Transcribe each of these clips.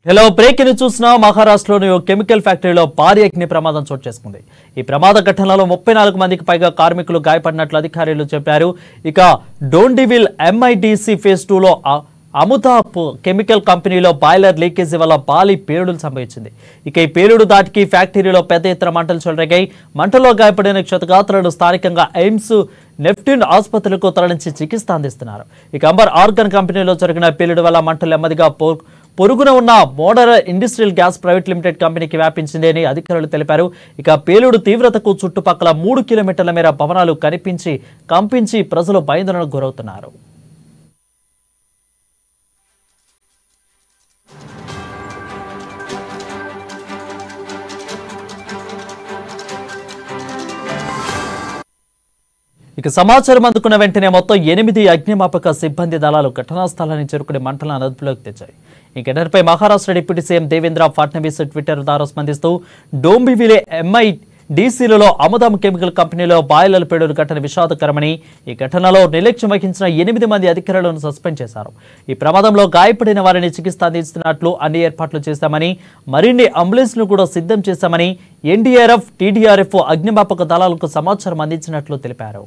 Hello break ని చూసిన మహారాష్ట్రలోని ఓ కెమికల్ ఫ్యాక్టరీలో భారీ అగ్ని ప్రమాదం చోటు చేసుకుంది. ఈ ప్రమాద ఘటనలో 34 మందికి పైగా కార్మికులు గాయపడినట్లు అధికారులు చెప్పారు. ఇక డోండివిల్ ఎంఐడిసి ఫేజ్ 2 లో అముతాప్ కెమికల్ కంపెనీలో బాయిలర్ లీకేజీ వల్ల భారీ పేలుడు సంభవించింది. ఇక ఈ పేలుడు దాటికి ఫ్యాక్టరీలో పెద్ద ఎత్తున మంటలు చెలరేగాయి. మంటల్లో గాయపడిన క్షతగాత్రులను స్థానికంగా ఎయిమ్స్ నెఫ్ట్యూన్ ఆసుపత్రులకు తరలించి చికిత్స అందిస్తున్నారు. ఇక అంబర్ ఆర్గన్ కంపెనీలో జరిగిన పేలుడు వల్ల మంటలు నెమ్మదిగా పొరుగున ఉన్న మోడరల్ ఇండస్ట్రియల్ గ్యాస్ ప్రైవేట్ లిమిటెడ్ కంపెనీకి వ్యాపించింది అని అధికారులు తెలిపారు. ఇక పేలుడు తీవ్రతకు చుట్టుపక్కల 3 కిలోమీటర్ల మేర భవనాలు కంపించి ప్రజలు భయాందోళనకు గురవుతున్నారు. ఇక సమాచారం అందుకున్న వెంటనే మొత్తం 8 అగ్నిమాపక సిబ్బంది దళాలు ఘటనా స్థలాన్ని చేరుకుని మంటలను అదుపులోకి తెచ్చాయి. ఈ ఘటనపై Maharashtra deputy CM Devendra Fadnavis Twitter ద్వారా స్పందిస్తూ డోంబివిలే ఎంఐడిసిలలో అముదాం కెమికల్ కంపెనీలో బాయిలర్ పేలుడు ఘటన విషాదకరమని, ఈ ఘటనలో నిర్లక్ష్యం వహించిన 8 మంది అధికారులను సస్పెండ్ చేశారు. ఈ ప్రమాదంలో గాయపడిన వారిని చికిత్స అందిస్తున్నట్లు అన్ని ఏర్పాట్లు చేశామని, మరిన్ని అంబులెన్స్ను కూడా సిద్ధం చేశామని ఎన్డీఆర్ఎఫ్, టీడీఆర్ఎఫ్ అగ్నిమాపక దళాలకు సమాచారం అందించినట్లు తెలిపారు.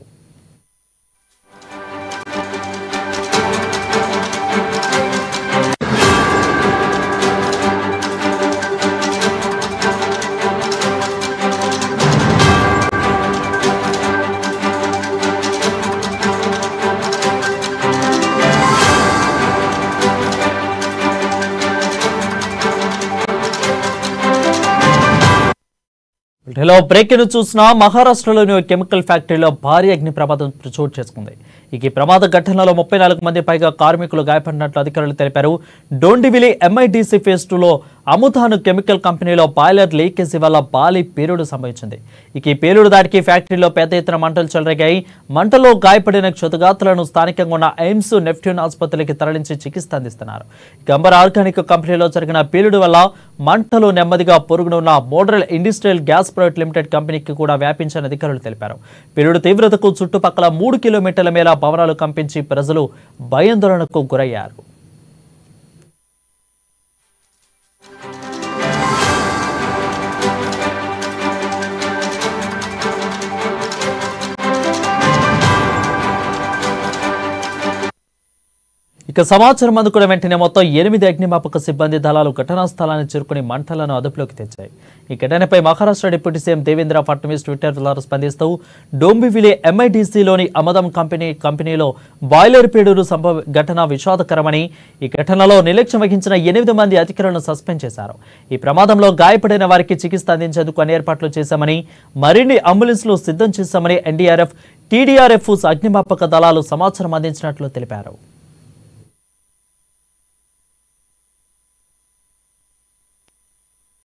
హలో బ్రేక్ ను చూసిన మహారాష్ట్రలోని కెమికల్ ఫ్యాక్టరీలో భారీ అగ్ని ప్రమాదం చోటు చేసుకుంది. ఈ ప్రమాద ఘటనలో 34 మంది పైగా కార్మికులు గాయపడినట్లు అధికారులు తెలిపారు. డోండివిలి ఎంఐడిసి ఫేజ్ 2 లో అముతాన్ కెమికల్ కంపెనీలో బాయిలర్ లీకేజీ వల్ల భారీ పేలుడు సంభవించింది. ఈ పేలుడు దాటికి ఫ్యాక్టరీలో పెద్ద ఎత్తున మంటలు చెలరేగాయి. మంటల్లో గాయపడిన క్షతగాత్రులను స్థానికంగా ఉన్న ఎయిమ్స్ నెఫ్ట్యూన్ ఆసుపత్రికి తరలించి చికిత్స అందిస్తున్నారు. అంబర్ ఆర్గానిక్ కంపెనీలో జరిగిన పేలుడు వల్ల మంటలు నెమ్మదిగా పొరుగున ఉన్న మోడరల్ ఇండస్ట్రియల్ గ్యాస్ ప్రైవేట్ లిమిటెడ్ కంపెనీకి కూడా వ్యాపించని అధికారులు తెలిపారు. పేలుడు తీవ్రతకు చుట్టుపక్కల 3 కిలోమీటర్ల మేర భవనాలు కంపించి ప్రజలు భయాందోళనకు గురయ్యారు. ఇక సమాచారం అందుకున్న వెంటనే మొత్తం 8 అగ్నిమాపక సిబ్బంది దళాలు ఘటనా స్థలాన్ని చేరుకుని మంటలను అదుపులోకి తెచ్చాయి. ఈ ఘటనపై Maharashtra deputy CM Devendra Fadnavis Twitter ద్వారా స్పందిస్తూ డోంబివిలే ఎంఐడిసిలోని అమదం కంపెనీలో బాయిలర్ పేలుడు ఘటన విషాదకరమని, ఈ ఘటనలో నిర్లక్ష్యం వహించిన 8 మంది అధికారులను సస్పెండ్ చేశారు. ఈ ప్రమాదంలో గాయపడిన వారికి చికిత్స అందించేందుకు అన్ని ఏర్పాట్లు చేశామని, మరిన్ని అంబులెన్స్లు సిద్ధం చేశామని ఎన్డీఆర్ఎఫ్, టీడీఆర్ఎఫ్ అగ్నిమాపక దళాలు సమాచారం అందించినట్లు తెలిపారు.